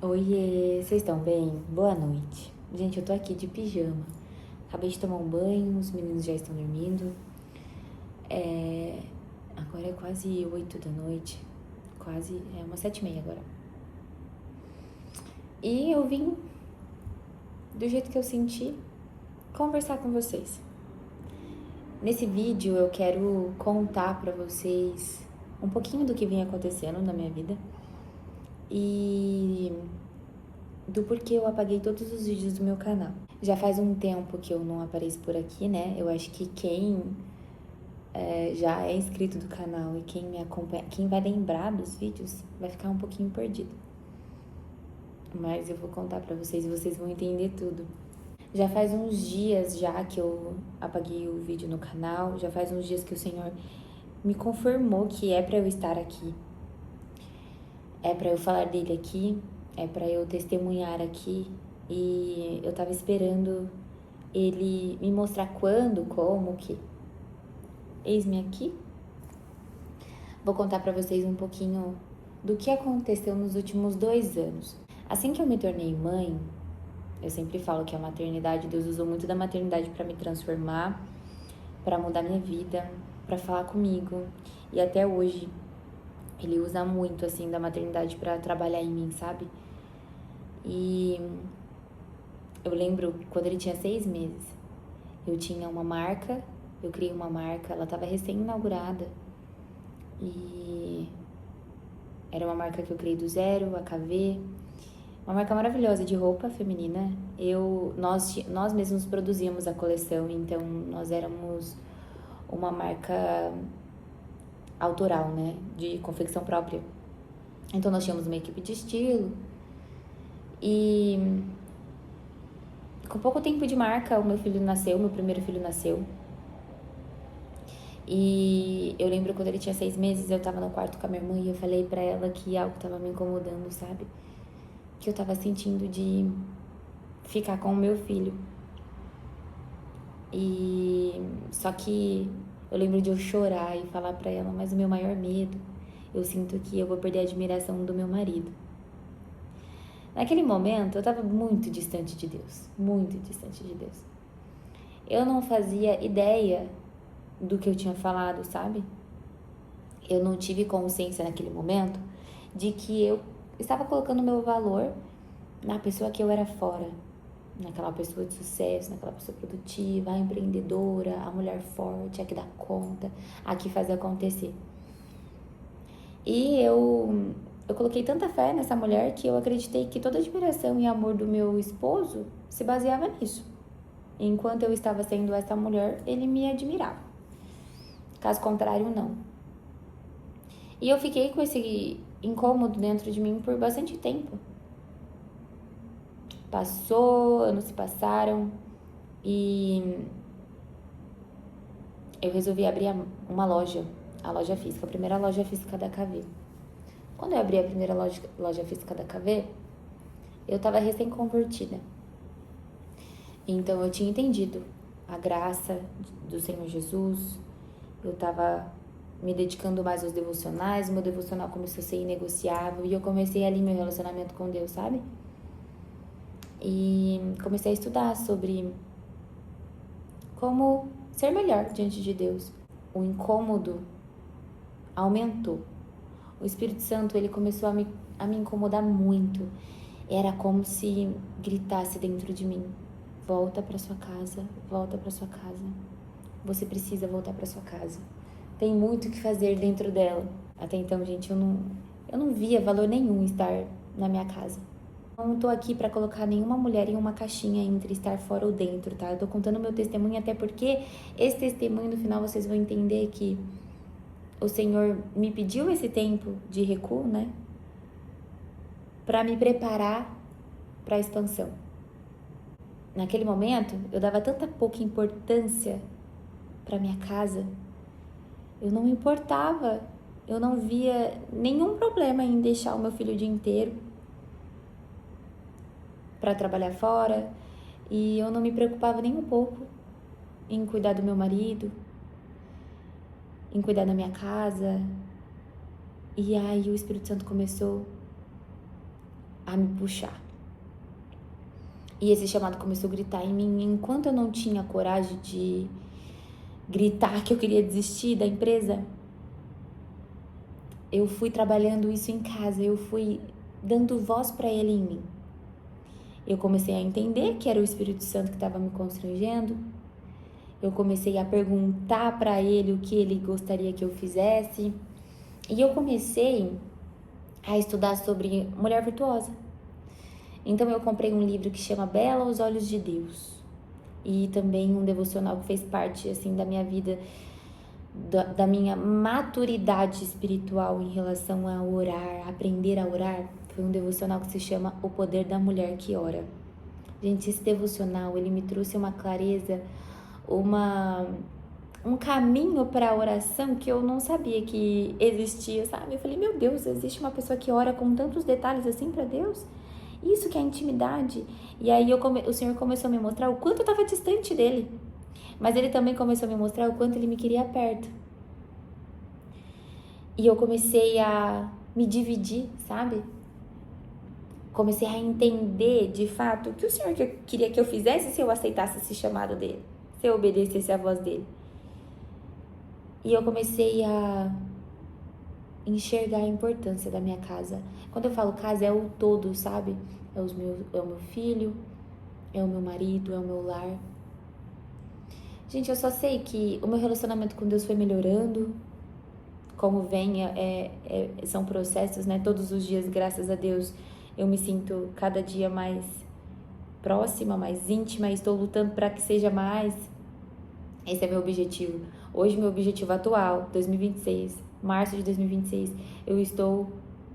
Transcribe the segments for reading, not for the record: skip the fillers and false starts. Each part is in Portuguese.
Oiê, vocês estão bem? Boa noite. Gente, eu tô aqui de pijama. Acabei de tomar um banho, os meninos já estão dormindo. Agora é quase 8 da noite. É umas 7h30 agora. E eu vim, do jeito que eu senti, conversar com vocês. Nesse vídeo eu quero contar pra vocês um pouquinho do que vem acontecendo na minha vida e do porquê eu apaguei todos os vídeos do meu canal. Já faz um tempo que eu não apareço por aqui, né? Eu acho que quem já é inscrito do canal e quem me acompanha, quem vai lembrar dos vídeos, vai ficar um pouquinho perdido. Mas eu vou contar pra vocês e vocês vão entender tudo. Já faz uns dias já que eu apaguei o vídeo no canal, já faz uns dias que o Senhor me confirmou que é pra eu estar aqui. É pra eu falar dele aqui, é pra eu testemunhar aqui. E eu tava esperando ele me mostrar quando, como, o que. Eis-me aqui. Vou contar pra vocês um pouquinho do que aconteceu nos últimos 2 anos. Assim que eu me tornei mãe, eu sempre falo que a maternidade, Deus usou muito da maternidade pra me transformar, pra mudar minha vida, pra falar comigo. E até hoje, ele usa muito, assim, da maternidade pra trabalhar em mim, sabe? E eu lembro quando ele tinha 6 meses, eu tinha uma marca, eu criei uma marca, ela tava recém-inaugurada. E era uma marca que eu criei do zero, a KV, uma marca maravilhosa de roupa feminina. Nós mesmos produzíamos a coleção, então nós éramos uma marca autoral, né, de confecção própria. Então nós tínhamos uma equipe de estilo e com pouco tempo de marca, meu primeiro filho nasceu. E eu lembro quando ele tinha 6 meses, eu tava no quarto com a minha mãe e eu falei pra ela que algo tava me incomodando, sabe? Que eu tava sentindo de ficar com o meu filho. E só que eu lembro de eu chorar e falar pra ela, mas o meu maior medo, eu sinto que eu vou perder a admiração do meu marido. Naquele momento, eu tava muito distante de Deus, muito distante de Deus. Eu não fazia ideia do que eu tinha falado, sabe? Eu não tive consciência naquele momento de que eu estava colocando meu valor na pessoa que eu era fora, naquela pessoa de sucesso, naquela pessoa produtiva, a empreendedora, a mulher forte, a que dá conta, a que faz acontecer. E eu coloquei tanta fé nessa mulher que eu acreditei que toda a admiração e amor do meu esposo se baseava nisso. Enquanto eu estava sendo essa mulher, ele me admirava. Caso contrário, não. E eu fiquei com esse incômodo dentro de mim por bastante tempo. Passou, anos se passaram e eu resolvi abrir uma loja, a loja física, a primeira loja física da KV. Quando eu abri a primeira loja física da KV, eu estava recém-convertida. Então eu tinha entendido a graça do Senhor Jesus, eu estava me dedicando mais aos devocionais, meu devocional começou a ser inegociável e eu comecei ali meu relacionamento com Deus, sabe? E comecei a estudar sobre como ser melhor diante de Deus. O incômodo aumentou. O Espírito Santo, ele começou a me incomodar muito. Era como se gritasse dentro de mim: volta para sua casa, volta para sua casa. Você precisa voltar para sua casa. Tem muito o que fazer dentro dela. Até então, gente, eu não via valor nenhum em estar na minha casa. Eu não tô aqui para colocar nenhuma mulher em uma caixinha entre estar fora ou dentro, tá? Eu tô contando meu testemunho até porque esse testemunho, no final, vocês vão entender que o Senhor me pediu esse tempo de recuo, né? Para me preparar para a expansão. Naquele momento, eu dava tanta pouca importância para minha casa. Eu não me importava. Eu não via nenhum problema em deixar o meu filho o dia inteiro para trabalhar fora. E eu não me preocupava nem um pouco em cuidar do meu marido, em cuidar da minha casa. E aí o Espírito Santo começou a me puxar. E esse chamado começou a gritar em mim. Enquanto eu não tinha coragem de gritar que eu queria desistir da empresa, eu fui trabalhando isso em casa, eu fui dando voz para ele em mim. Eu comecei a entender que era o Espírito Santo que estava me constrangendo. Eu comecei a perguntar para ele o que ele gostaria que eu fizesse. E eu comecei a estudar sobre mulher virtuosa. Então eu comprei um livro que chama Bela aos Olhos de Deus. E também um devocional que fez parte assim da minha vida, da minha maturidade espiritual em relação a orar, aprender a orar. Foi um devocional que se chama O Poder da Mulher que Ora. Gente, esse devocional, ele me trouxe uma clareza, um caminho para a oração que eu não sabia que existia, sabe? Eu falei, meu Deus, existe uma pessoa que ora com tantos detalhes assim para Deus? Isso que é intimidade. E aí o Senhor começou a me mostrar o quanto eu estava distante dele. Mas ele também começou a me mostrar o quanto ele me queria perto. E eu comecei a me dividir, sabe? Comecei a entender, de fato, o que o Senhor queria que eu fizesse se eu aceitasse esse chamado dele. Se eu obedecesse a voz dele. E eu comecei a enxergar a importância da minha casa. Quando eu falo casa, é o todo, sabe? É o meu filho, é o meu marido, é o meu lar. Gente, eu só sei que o meu relacionamento com Deus foi melhorando. Como vem, são processos, né? Todos os dias, graças a Deus, eu me sinto cada dia mais próxima, mais íntima. E estou lutando para que seja mais. Esse é meu objetivo. Hoje, meu objetivo atual, 2026, março de 2026, eu estou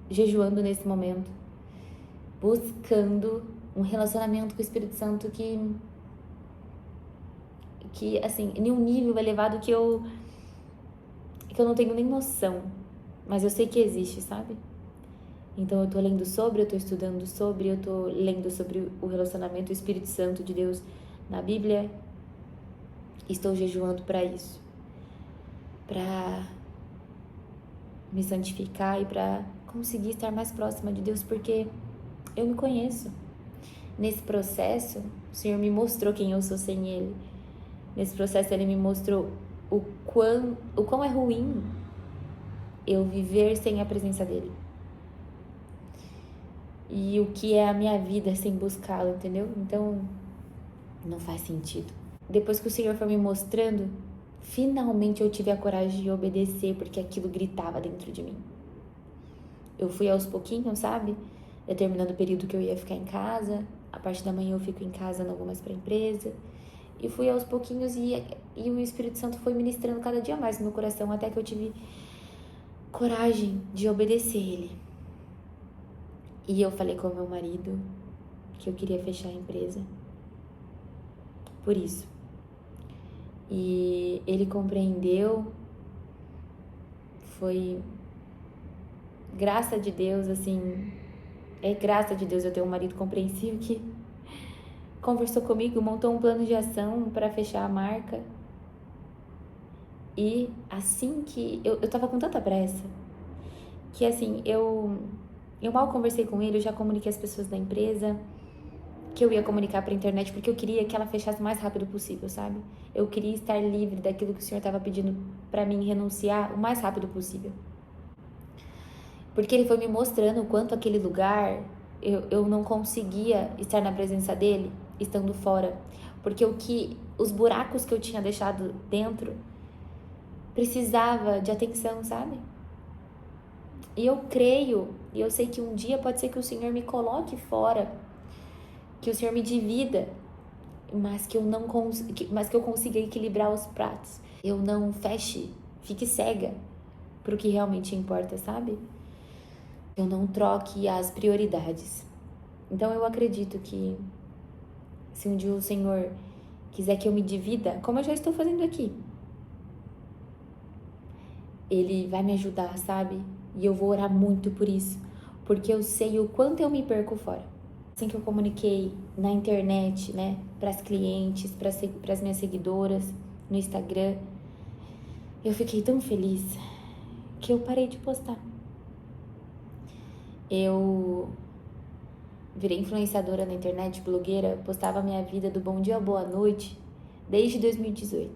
jejuando nesse momento, buscando um relacionamento com o Espírito Santo que assim, em um nível elevado que eu não tenho nem noção, mas eu sei que existe, sabe? Então eu tô lendo sobre, eu tô estudando sobre, eu tô lendo sobre o relacionamento do Espírito Santo de Deus na Bíblia. Estou jejuando para isso, para me santificar e para conseguir estar mais próxima de Deus, porque eu me conheço. Nesse processo, o Senhor me mostrou quem eu sou sem Ele. Nesse processo, Ele me mostrou o quão é ruim eu viver sem a presença dEle. E o que é a minha vida sem buscá-lo, entendeu? Então, não faz sentido. Depois que o Senhor foi me mostrando, finalmente eu tive a coragem de obedecer, porque aquilo gritava dentro de mim. Eu fui aos pouquinhos, sabe? Determinando o período que eu ia ficar em casa. A parte da manhã eu fico em casa, não vou mais pra empresa. E fui aos pouquinhos e o Espírito Santo foi ministrando cada dia mais no meu coração, até que eu tive coragem de obedecer Ele. E eu falei com o meu marido que eu queria fechar a empresa. Por isso. E ele compreendeu. Foi graça de Deus, assim. É graça de Deus eu ter um marido compreensivo que conversou comigo, montou um plano de ação para fechar a marca. E assim que... Eu tava com tanta pressa que, assim, eu mal conversei com ele, eu já comuniquei as pessoas da empresa que eu ia comunicar pra internet, porque eu queria que ela fechasse o mais rápido possível, sabe? Eu queria estar livre daquilo que o Senhor tava pedindo pra mim renunciar o mais rápido possível. Porque ele foi me mostrando o quanto aquele lugar eu não conseguia estar na presença dele estando fora. Porque os buracos que eu tinha deixado dentro precisava de atenção, sabe? E eu creio, e eu sei que um dia pode ser que o Senhor me coloque fora, que o Senhor me divida, mas que eu consiga equilibrar os pratos. Eu não fique cega pro que realmente importa, sabe? Eu não troque as prioridades. Então eu acredito que se um dia o Senhor quiser que eu me divida, como eu já estou fazendo aqui, Ele vai me ajudar, sabe? E eu vou orar muito por isso, porque eu sei o quanto eu me perco fora. Assim que eu comuniquei na internet, né, para as clientes, para as minhas seguidoras no Instagram, eu fiquei tão feliz que eu parei de postar. Eu virei influenciadora na internet, blogueira, postava minha vida do bom dia ao boa noite desde 2018.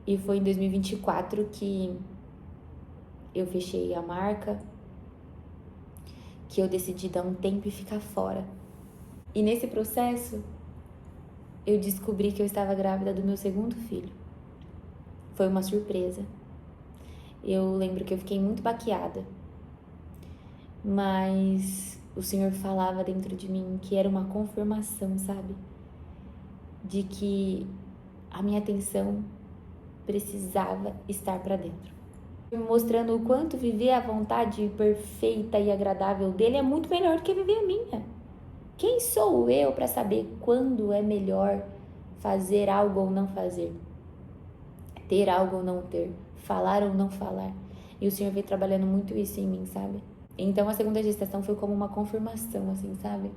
E foi em 2024 que eu fechei a marca, que eu decidi dar um tempo e ficar fora. E nesse processo, eu descobri que eu estava grávida do meu segundo filho. Foi uma surpresa. Eu lembro que eu fiquei muito baqueada, mas o Senhor falava dentro de mim que era uma confirmação, sabe? De que a minha atenção precisava estar para dentro. Me mostrando o quanto viver a vontade perfeita e agradável dele é muito melhor do que viver a minha. Quem sou eu para saber quando é melhor fazer algo ou não fazer? Ter algo ou não ter? Falar ou não falar? E o Senhor veio trabalhando muito isso em mim, sabe? Então a segunda gestação foi como uma confirmação, assim, sabe?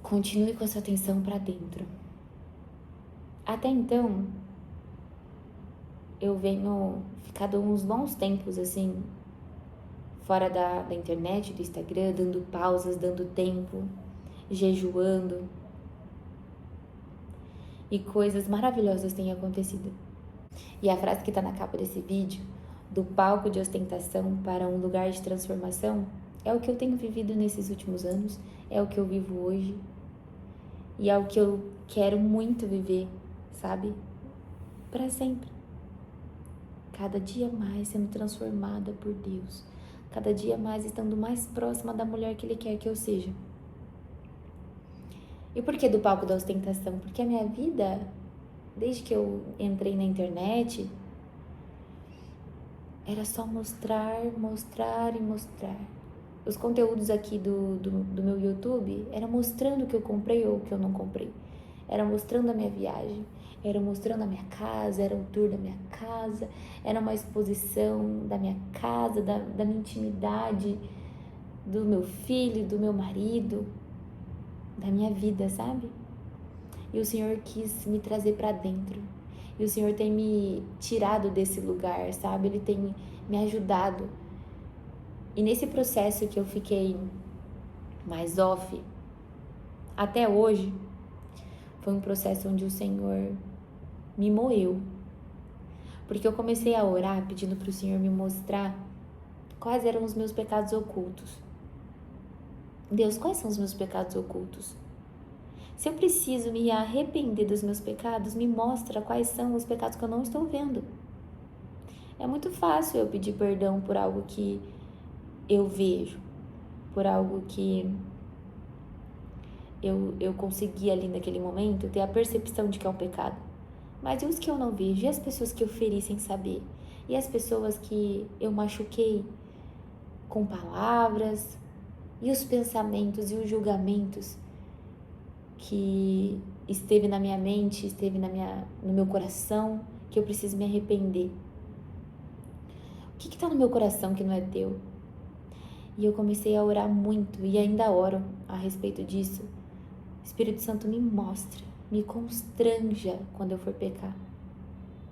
Continue com a sua atenção para dentro. Até então, eu venho ficado uns bons tempos, assim, fora da internet, do Instagram, dando pausas, dando tempo, jejuando. E coisas maravilhosas têm acontecido. E a frase que está na capa desse vídeo, do palco de ostentação para um lugar de transformação, é o que eu tenho vivido nesses últimos anos, é o que eu vivo hoje. E é o que eu quero muito viver, sabe? Para sempre. Cada dia mais sendo transformada por Deus. Cada dia mais estando mais próxima da mulher que Ele quer que eu seja. E por que do palco da ostentação? Porque a minha vida, desde que eu entrei na internet, era só mostrar, mostrar e mostrar. Os conteúdos aqui do meu YouTube eram mostrando o que eu comprei ou o que eu não comprei. Era mostrando a minha viagem, era mostrando a minha casa, era um tour da minha casa, era uma exposição da minha casa, da minha intimidade, do meu filho, do meu marido, da minha vida, sabe? E o Senhor quis me trazer para dentro. E o Senhor tem me tirado desse lugar, sabe? Ele tem me ajudado. E nesse processo que eu fiquei mais off, até hoje, foi um processo onde o Senhor me moeu. Porque eu comecei a orar pedindo para o Senhor me mostrar quais eram os meus pecados ocultos. Deus, quais são os meus pecados ocultos? Se eu preciso me arrepender dos meus pecados, me mostra quais são os pecados que eu não estou vendo. É muito fácil eu pedir perdão por algo que eu vejo, por algo que eu consegui ali naquele momento ter a percepção de que é um pecado. Mas e os que eu não vejo? E as pessoas que eu feri sem saber? E as pessoas que eu machuquei com palavras? E os pensamentos e os julgamentos que esteve na minha mente, esteve no meu coração, que eu preciso me arrepender? O que está no meu coração que não é teu? E eu comecei a orar muito e ainda oro a respeito disso. O Espírito Santo me mostra, me constranja quando eu for pecar.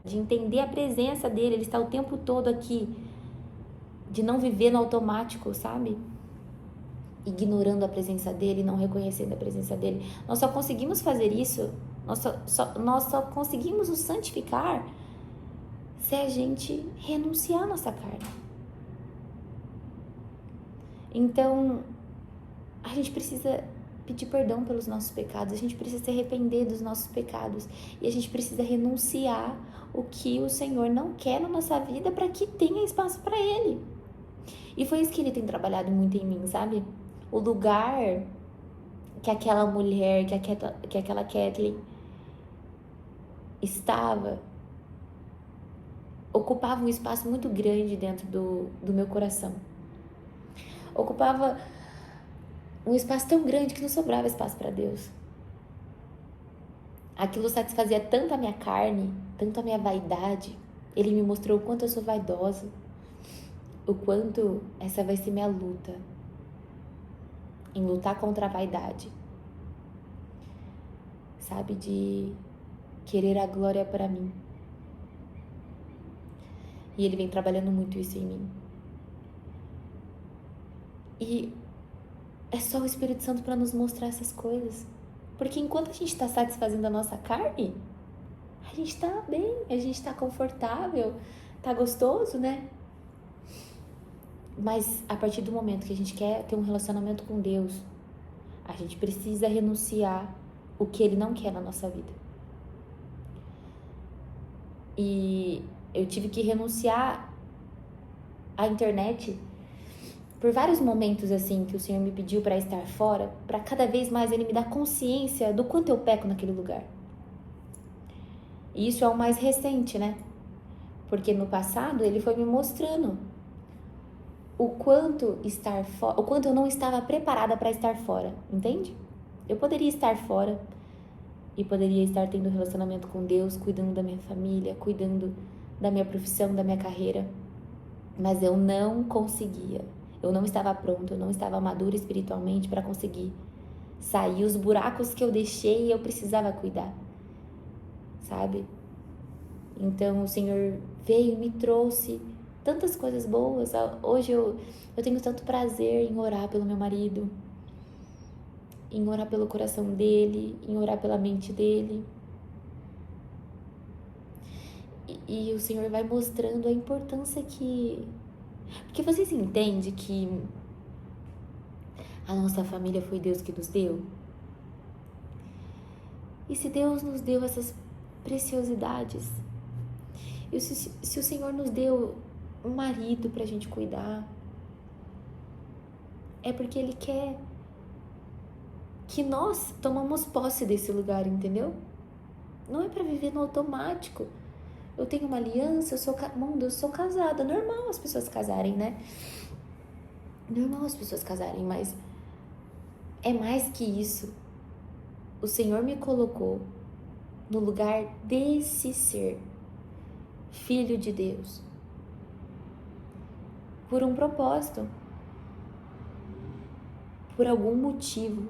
De entender a presença dele, ele está o tempo todo aqui. De não viver no automático, sabe? Ignorando a presença dele, não reconhecendo a presença dele. Nós só conseguimos fazer isso, nós só conseguimos nos santificar se a gente renunciar à nossa carne. Então, a gente precisa pedir perdão pelos nossos pecados, a gente precisa se arrepender dos nossos pecados e a gente precisa renunciar o que o Senhor não quer na nossa vida para que tenha espaço para Ele. E foi isso que Ele tem trabalhado muito em mim, sabe? O lugar que aquela mulher, que aquela Kathleen estava, ocupava um espaço muito grande dentro do meu coração. Ocupava um espaço tão grande que não sobrava espaço para Deus. Aquilo satisfazia tanto a minha carne, tanto a minha vaidade. Ele me mostrou o quanto eu sou vaidosa, o quanto essa vai ser minha luta, em lutar contra a vaidade, sabe, de querer a glória para mim. E ele vem trabalhando muito isso em mim. E É só o Espírito Santo para nos mostrar essas coisas. Porque enquanto a gente está satisfazendo a nossa carne, a gente está bem, a gente está confortável, tá gostoso, né? Mas a partir do momento que a gente quer ter um relacionamento com Deus, a gente precisa renunciar o que Ele não quer na nossa vida. E eu tive que renunciar à internet por vários momentos assim que o Senhor me pediu para estar fora, para cada vez mais Ele me dar consciência do quanto eu peco naquele lugar. E isso é o mais recente, né? Porque no passado Ele foi me mostrando o quanto estar fora, o quanto eu não estava preparada para estar fora, entende? Eu poderia estar fora e poderia estar tendo relacionamento com Deus, cuidando da minha família, cuidando da minha profissão, da minha carreira, mas eu não conseguia. Eu não estava pronta, eu não estava madura espiritualmente para conseguir sair. Os buracos que eu deixei, eu precisava cuidar, sabe? Então o Senhor veio e me trouxe tantas coisas boas. Hoje eu tenho tanto prazer em orar pelo meu marido, em orar pelo coração dele, em orar pela mente dele. E o Senhor vai mostrando a importância que... Porque vocês entendem que a nossa família foi Deus que nos deu? E se Deus nos deu essas preciosidades, e se o Senhor nos deu um marido pra gente cuidar, é porque Ele quer que nós tomamos posse desse lugar, entendeu? Não é pra viver no automático. Eu tenho uma aliança, eu sou casada. Normal as pessoas casarem, né? Normal as pessoas casarem, mas é mais que isso. O Senhor me colocou no lugar desse ser, filho de Deus, por um propósito, por algum motivo.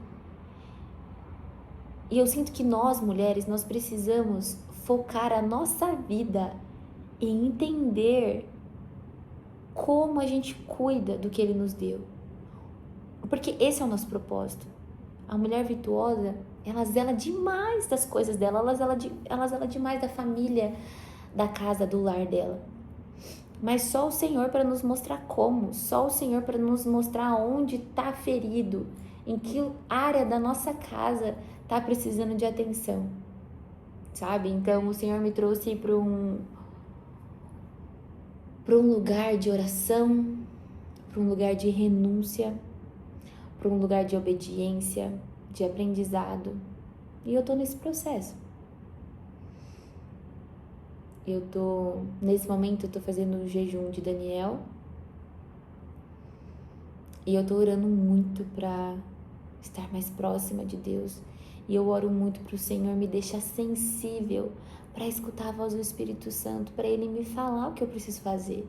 E eu sinto que nós, mulheres, nós precisamos focar a nossa vida em entender como a gente cuida do que Ele nos deu. Porque esse é o nosso propósito. A mulher virtuosa, ela zela demais das coisas dela, ela zela demais da família, da casa, do lar dela. Mas só o Senhor para nos mostrar como, só o Senhor para nos mostrar onde está ferido, em que área da nossa casa está precisando de atenção, sabe? Então o Senhor me trouxe para um lugar de oração, para um lugar de renúncia, para um lugar de obediência, de aprendizado. E eu tô nesse processo. Nesse momento eu tô fazendo o jejum de Daniel. E eu tô orando muito pra estar mais próxima de Deus. E eu oro muito pro Senhor me deixar sensível para escutar a voz do Espírito Santo, para Ele me falar o que eu preciso fazer,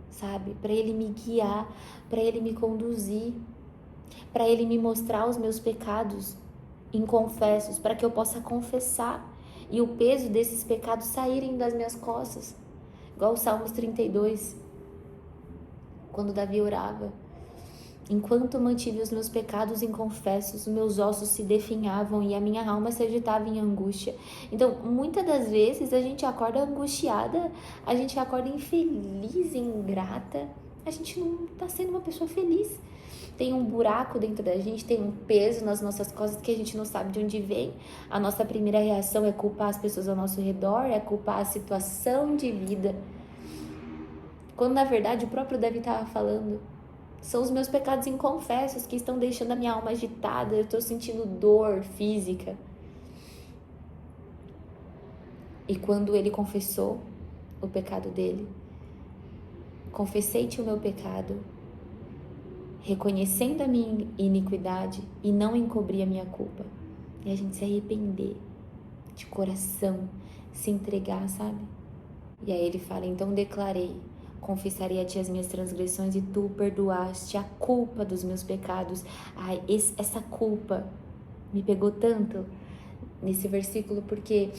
sabe? Para Ele me guiar, para Ele me conduzir, para Ele me mostrar os meus pecados inconfessos, para que eu possa confessar e o peso desses pecados saírem das minhas costas. Igual o Salmos 32, quando Davi orava. Enquanto mantive os meus pecados inconfessos, meus ossos se definhavam e a minha alma se agitava em angústia. Então, muitas das vezes a gente acorda angustiada, a gente acorda infeliz, ingrata, a gente não está sendo uma pessoa feliz. Tem um buraco dentro da gente, tem um peso nas nossas costas que a gente não sabe de onde vem. A nossa primeira reação é culpar as pessoas ao nosso redor, é culpar a situação de vida. Quando na verdade o próprio Davi estava falando, são os meus pecados inconfessos que estão deixando a minha alma agitada, eu estou sentindo dor física. E quando ele confessou o pecado dele, confessei-te o meu pecado, reconhecendo a minha iniquidade e não encobri a minha culpa. E a gente se arrepender de coração, se entregar, sabe? E aí ele fala, então declarei, confessarei a ti as minhas transgressões e tu perdoaste a culpa dos meus pecados. Ai, essa culpa me pegou tanto nesse versículo, porque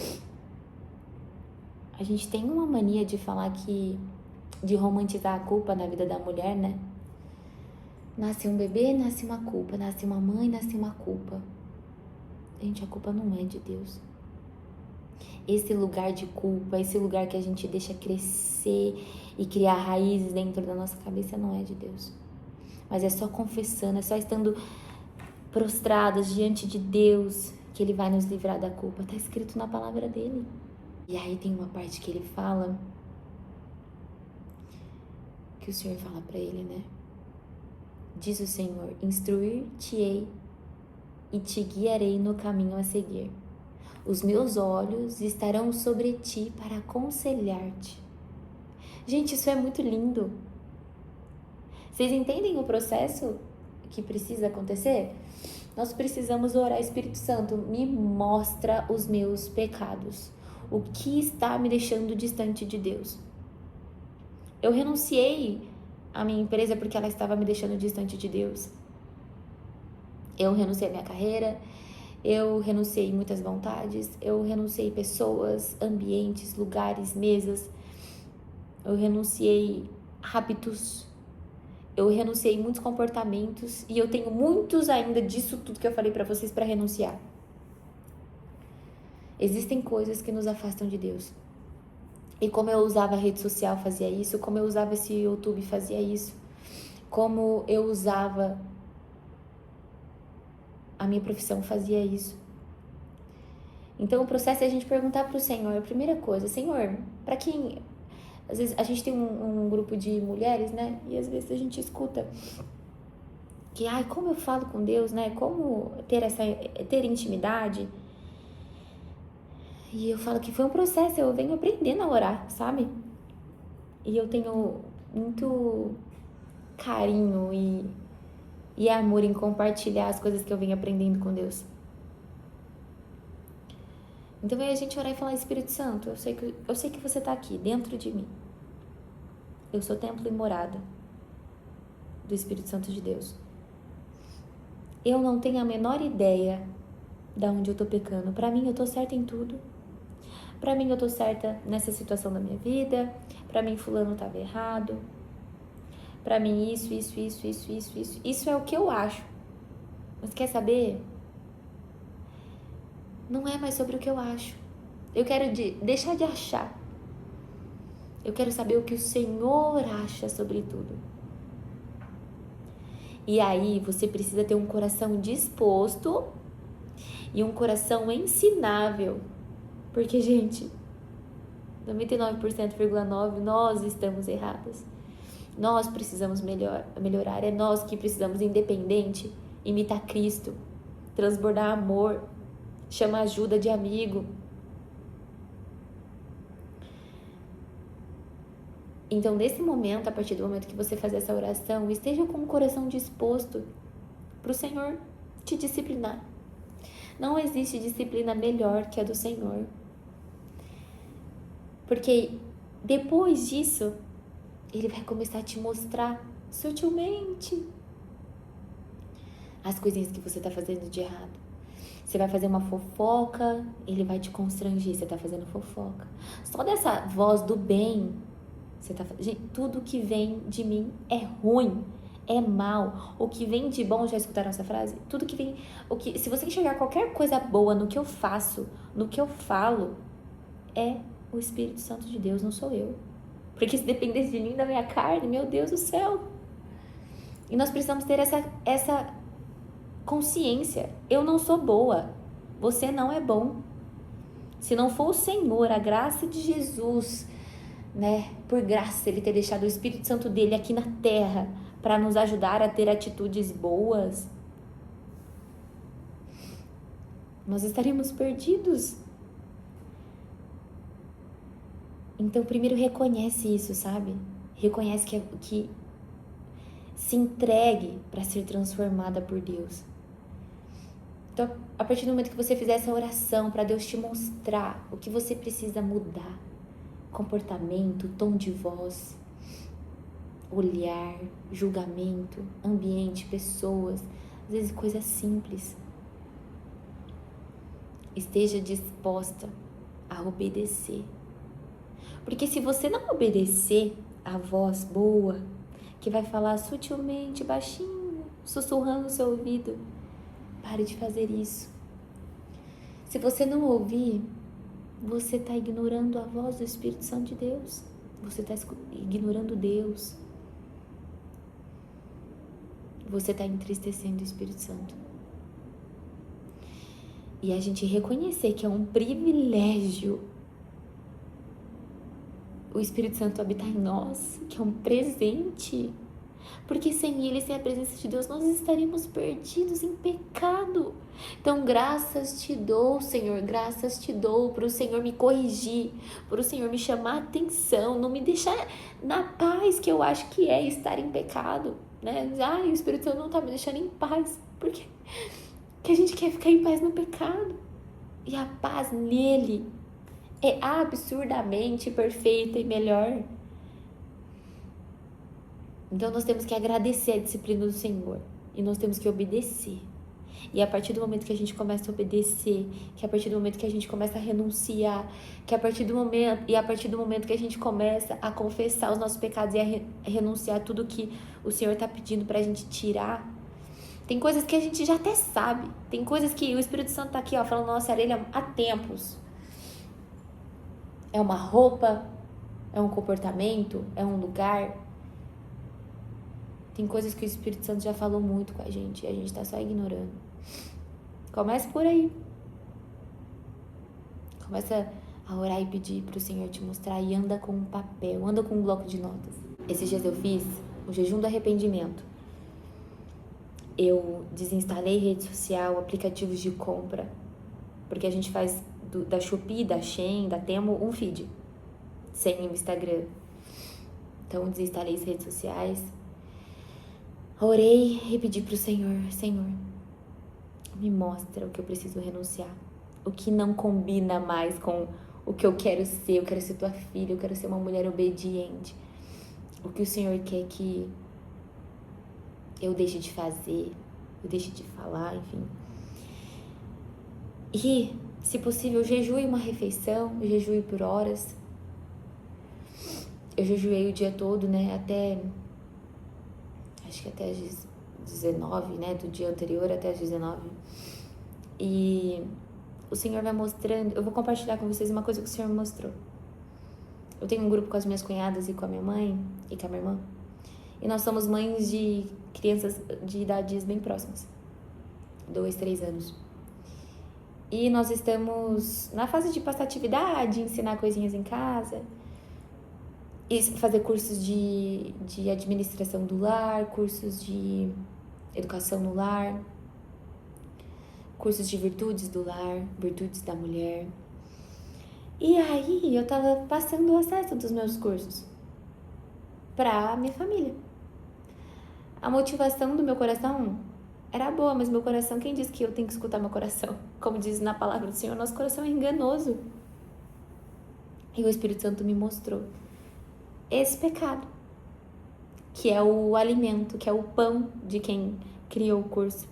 a gente tem uma mania de falar de romantizar a culpa na vida da mulher, né? Nasce um bebê, nasce uma culpa. Nasce uma mãe, nasce uma culpa. Gente, a culpa não é de Deus. Esse lugar de culpa, esse lugar que a gente deixa crescer e criar raízes dentro da nossa cabeça não é de Deus. Mas é só confessando, é só estando prostradas diante de Deus que Ele vai nos livrar da culpa. Está escrito na palavra dele. E aí tem uma parte que ele fala, que o Senhor fala para ele, né? Diz o Senhor: instruir-te-ei e te guiarei no caminho a seguir. Os meus olhos estarão sobre ti para aconselhar-te. Gente, isso é muito lindo. Vocês entendem o processo que precisa acontecer? Nós precisamos orar: Espírito Santo, me mostra os meus pecados. O que está me deixando distante de Deus? Eu renunciei à minha empresa porque ela estava me deixando distante de Deus. Eu renunciei à minha carreira, eu renunciei muitas vontades, eu renunciei pessoas, ambientes, lugares, mesas. Eu renunciei hábitos, eu renunciei muitos comportamentos e eu tenho muitos ainda disso tudo que eu falei para vocês para renunciar. Existem coisas que nos afastam de Deus. E como eu usava a rede social fazia isso, como eu usava esse YouTube fazia isso, como eu usava a minha profissão fazia isso. Então o processo é a gente perguntar para o Senhor, a primeira coisa: Senhor, para quem... Às vezes a gente tem um grupo de mulheres, né? E às vezes a gente escuta que, como eu falo com Deus, né? Como ter intimidade. E eu falo que foi um processo, eu venho aprendendo a orar, sabe? E eu tenho muito carinho e amor em compartilhar as coisas que eu venho aprendendo com Deus. Então é a gente orar e falar: Espírito Santo, eu sei que você está aqui dentro de mim. Eu sou templo e morada do Espírito Santo de Deus. Eu não tenho a menor ideia de onde eu tô pecando. Para mim, eu tô certa em tudo. Para mim, eu tô certa nessa situação da minha vida. Para mim, fulano tava errado. Para mim, isso. Isso é o que eu acho. Mas quer saber? Não é mais sobre o que eu acho. Eu quero deixar de achar. Eu quero saber o que o Senhor acha sobre tudo. E aí, você precisa ter um coração disposto e um coração ensinável. Porque, gente, 99,9% nós estamos erradas. Nós precisamos melhorar. É nós que precisamos, independente, imitar Cristo, transbordar amor, chamar ajuda de amigo. Então, nesse momento, a partir do momento que você fazer essa oração, esteja com o coração disposto para o Senhor te disciplinar. Não existe disciplina melhor que a do Senhor. Porque depois disso, Ele vai começar a te mostrar sutilmente as coisinhas que você está fazendo de errado. Você vai fazer uma fofoca, Ele vai te constranger, você está fazendo fofoca. Só dessa voz do bem, você tá... Gente, tudo que vem de mim é ruim, é mal. O que vem de bom, já escutaram essa frase? Tudo que vem... Se você enxergar qualquer coisa boa no que eu faço, no que eu falo, é o Espírito Santo de Deus, não sou eu. Porque se dependesse de mim, da minha carne, meu Deus do céu. E nós precisamos ter essa consciência. Eu não sou boa. Você não é bom. Se não for o Senhor, a graça de Jesus, né? Por graça, Ele ter deixado o Espírito Santo dele aqui na terra para nos ajudar a ter atitudes boas, nós estaríamos perdidos. Então, primeiro reconhece isso, sabe? Reconhece que se entregue para ser transformada por Deus. Então, a partir do momento que você fizer essa oração para Deus te mostrar o que você precisa mudar, comportamento, tom de voz, olhar, julgamento, ambiente, pessoas, às vezes coisas simples. Esteja disposta a obedecer. Porque se você não obedecer a voz boa, que vai falar sutilmente, baixinho, sussurrando no seu ouvido. Pare de fazer isso. Se você não ouvir, você está ignorando a voz do Espírito Santo de Deus. Você está ignorando Deus. Você está entristecendo o Espírito Santo. E a gente reconhecer que é um privilégio o Espírito Santo habitar em nós, que é um presente. Porque sem Ele, sem a presença de Deus, nós estaríamos perdidos em pecado. Então, graças te dou, Senhor, graças te dou por o Senhor me corrigir, por o Senhor me chamar a atenção, não me deixar na paz que eu acho que é estar em pecado, né? O Espírito Santo não está me deixando em paz, porque a gente quer ficar em paz no pecado. E a paz nele é absurdamente perfeita e melhor. Então nós temos que agradecer a disciplina do Senhor e nós temos que obedecer. E a partir do momento que a gente começa a obedecer, que a partir do momento que a gente começa a renunciar, que a partir do momento que a gente começa a confessar os nossos pecados e a renunciar a tudo que o Senhor está pedindo para a gente tirar, tem coisas que a gente já até sabe, tem coisas que o Espírito Santo está aqui, falando na nossa orelha há tempos. É uma roupa, é um comportamento, é um lugar. Tem coisas que o Espírito Santo já falou muito com a gente e a gente tá só ignorando. Começa por aí. Começa a orar e pedir pro Senhor te mostrar e anda com um papel, anda com um bloco de notas. Esses dias eu fiz o jejum do arrependimento. Eu desinstalei rede social, aplicativos de compra, porque a gente faz da Shopee, da Shein, da Temo, um feed, sem o Instagram. Então desinstalei as redes sociais. Orei e pedi pro Senhor, Senhor, me mostra o que eu preciso renunciar, o que não combina mais com o que eu quero ser tua filha, eu quero ser uma mulher obediente, o que o Senhor quer que eu deixe de fazer, eu deixe de falar, enfim. E, se possível, jejue uma refeição, jejue por horas. Eu jejuei o dia todo, né, acho que até as 19, né, do dia anterior até as 19. E o Senhor vai mostrando, eu vou compartilhar com vocês uma coisa que o Senhor me mostrou. Eu tenho um grupo com as minhas cunhadas e com a minha mãe e com a minha irmã. E nós somos mães de crianças de idades bem próximas. 2, 3 anos. E nós estamos na fase de passar atividade, ensinar coisinhas em casa, e fazer cursos de administração do lar, cursos de educação no lar, cursos de virtudes do lar, virtudes da mulher. E aí eu tava passando o acesso dos meus cursos pra minha família. A motivação do meu coração era boa, mas meu coração, quem disse que eu tenho que escutar meu coração? Como diz na palavra do Senhor, nosso coração é enganoso. E o Espírito Santo me mostrou esse pecado, que é o alimento, que é o pão de quem criou o curso.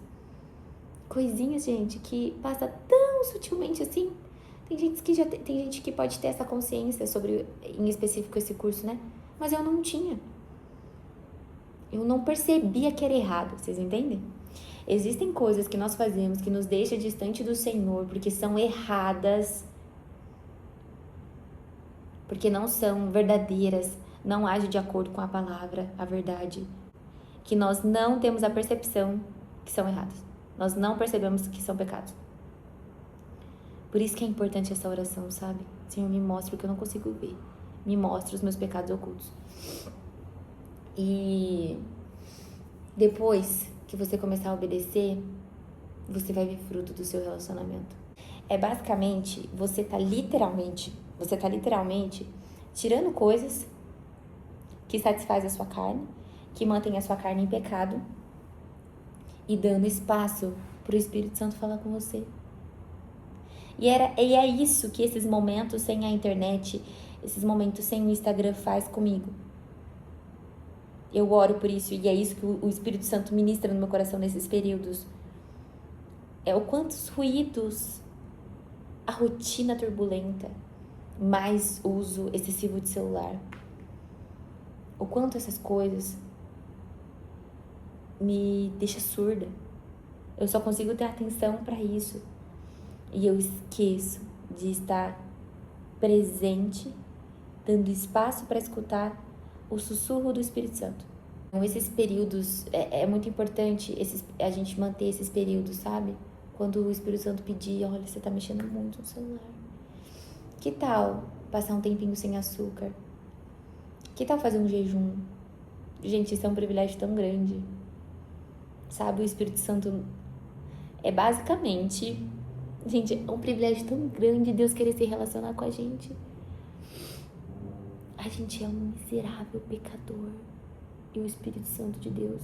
Coisinhas, gente, que passa tão sutilmente assim. Tem gente que pode ter essa consciência sobre, em específico, esse curso, né? Mas eu não tinha. Eu não percebia que era errado, vocês entendem? Existem coisas que nós fazemos que nos deixam distante do Senhor porque são erradas, porque não são verdadeiras, não agem de acordo com a palavra, a verdade, que nós não temos a percepção que são erradas. Nós não percebemos que são pecados. Por isso que é importante essa oração, sabe? Senhor, me mostra o que eu não consigo ver. Me mostra os meus pecados ocultos. E depois que você começar a obedecer, você vai ver fruto do seu relacionamento. É basicamente, você tá literalmente tirando coisas que satisfazem a sua carne, que mantém a sua carne em pecado e dando espaço pro Espírito Santo falar com você. E é isso que esses momentos sem a internet, esses momentos sem o Instagram faz comigo. Eu oro por isso e é isso que o Espírito Santo ministra no meu coração nesses períodos. É o quantos ruídos, a rotina turbulenta, mais uso excessivo de celular. O quanto essas coisas me deixa surda. Eu só consigo ter atenção para isso. E eu esqueço de estar presente, dando espaço para escutar o sussurro do Espírito Santo. Então, esses períodos, é muito importante a gente manter esses períodos, sabe? Quando o Espírito Santo pedir, olha, você tá mexendo muito no celular. Que tal passar um tempinho sem açúcar? Que tal fazer um jejum? Gente, isso é um privilégio tão grande. Sabe, o Espírito Santo é basicamente... Gente, é um privilégio tão grande Deus querer se relacionar com a gente. A gente é um miserável pecador. E o Espírito Santo de Deus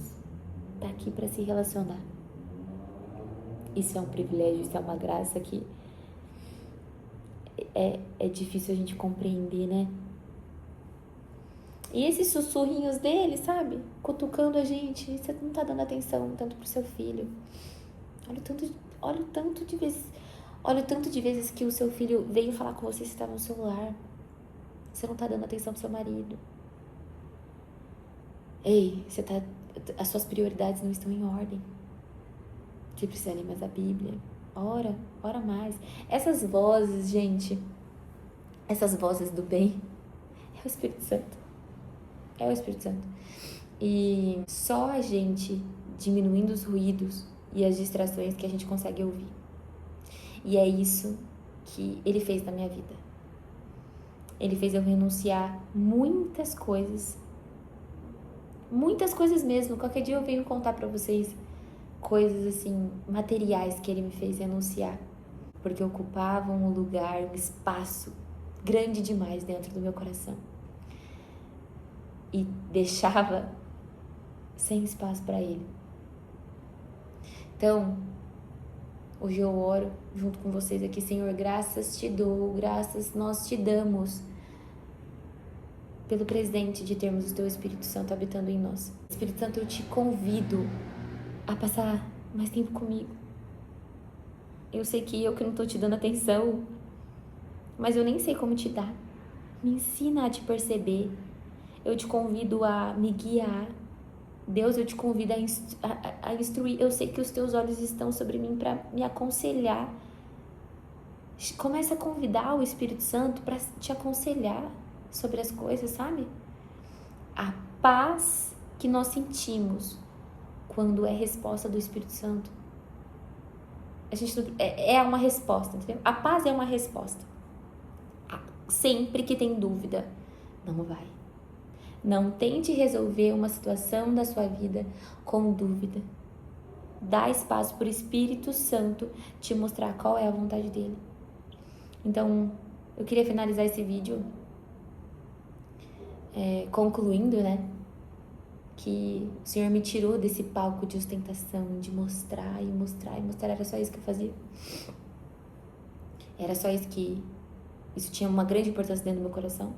tá aqui para se relacionar. Isso é um privilégio, isso é uma graça que é difícil a gente compreender, né? E esses sussurrinhos dele, sabe? Cutucando a gente. Você não tá dando atenção tanto pro seu filho. Olha o tanto de vezes que o seu filho veio falar com você, você estava no celular. Você não tá dando atenção pro seu marido. Ei, as suas prioridades não estão em ordem. Você precisa ler mais a Bíblia. Ora mais. Essas vozes, gente, essas vozes do bem, é o Espírito Santo. É o Espírito Santo. E só a gente diminuindo os ruídos e as distrações que a gente consegue ouvir. E é isso que ele fez na minha vida. Ele fez eu renunciar muitas coisas mesmo. Qualquer dia eu venho contar pra vocês coisas assim, materiais que ele me fez renunciar, porque ocupavam um lugar, um espaço grande demais dentro do meu coração e deixava sem espaço para ele. Então, hoje eu oro junto com vocês aqui, Senhor, graças te dou, graças nós te damos pelo presente de termos o Teu Espírito Santo habitando em nós. Espírito Santo, eu te convido a passar mais tempo comigo. Eu sei que eu que não tô te dando atenção, mas eu nem sei como te dar. Me ensina a te perceber. Eu te convido a me guiar. Deus, eu te convido a instruir. Eu sei que os teus olhos estão sobre mim para me aconselhar. Começa a convidar o Espírito Santo para te aconselhar sobre as coisas, sabe? A paz que nós sentimos quando é resposta do Espírito Santo. A gente é uma resposta, entendeu? A paz é uma resposta. Sempre que tem dúvida, não vai. Não tente resolver uma situação da sua vida com dúvida. Dá espaço para o Espírito Santo te mostrar qual é a vontade dele. Então, eu queria finalizar esse vídeo concluindo, né? Que o Senhor me tirou desse palco de ostentação, de mostrar e mostrar e mostrar. Era só isso que eu fazia. Era só isso que... Isso tinha uma grande importância dentro do meu coração.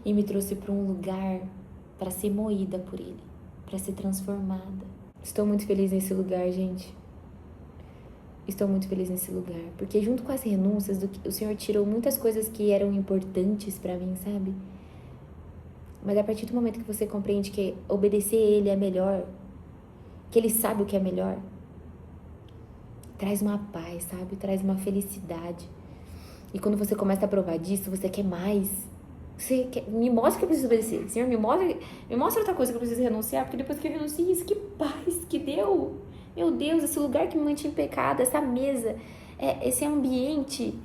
E me trouxe para um lugar para ser moída por Ele, para ser transformada. Estou muito feliz nesse lugar, gente. Estou muito feliz nesse lugar. Porque junto com as renúncias, o Senhor tirou muitas coisas que eram importantes para mim, sabe? Mas a partir do momento que você compreende que obedecer a Ele é melhor, que Ele sabe o que é melhor, traz uma paz, sabe? Traz uma felicidade. E quando você começa a provar disso, você quer mais. Me mostra que eu preciso obedecer. Senhor, me mostra outra coisa que eu preciso renunciar, porque depois que eu renuncio, isso, que paz que deu. Meu Deus, esse lugar que me mantinha em pecado, essa mesa, esse ambiente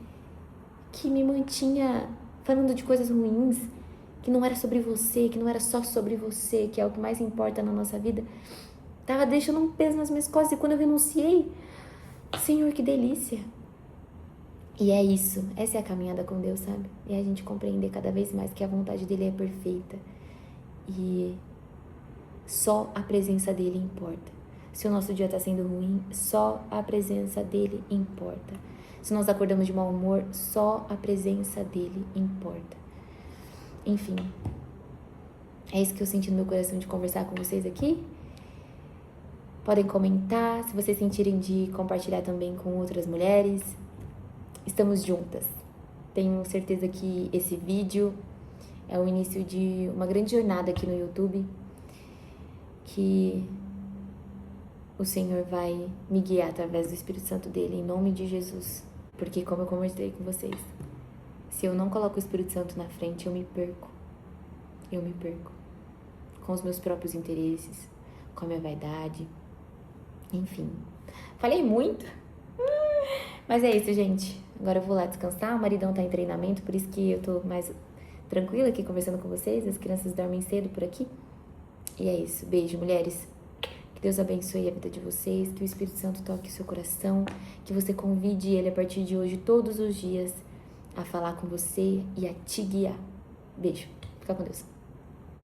que me mantinha falando de coisas ruins, que não era sobre você, que não era só sobre você, que é o que mais importa na nossa vida, tava deixando um peso nas minhas costas. E quando eu renunciei, Senhor, que delícia. E é isso, essa é a caminhada com Deus, sabe? É a gente compreender cada vez mais que a vontade dele é perfeita. E só a presença dele importa. Se o nosso dia tá sendo ruim, só a presença dele importa. Se nós acordamos de mau humor, só a presença dele importa. Enfim, é isso que eu senti no meu coração de conversar com vocês aqui. Podem comentar, se vocês sentirem de compartilhar também com outras mulheres. Estamos juntas. Tenho certeza que esse vídeo é o início de uma grande jornada aqui no YouTube, que o Senhor vai me guiar através do Espírito Santo dele, em nome de Jesus. Porque, como eu conversei com vocês, se eu não coloco o Espírito Santo na frente, eu me perco. Eu me perco. Com os meus próprios interesses, com a minha vaidade, enfim. Falei muito, mas é isso, gente. Agora eu vou lá descansar, o maridão tá em treinamento, por isso que eu tô mais tranquila aqui conversando com vocês. As crianças dormem cedo por aqui. E é isso. Beijo, mulheres. Que Deus abençoe a vida de vocês, que o Espírito Santo toque o seu coração, que você convide ele a partir de hoje, todos os dias, a falar com você e a te guiar. Beijo. Fica com Deus.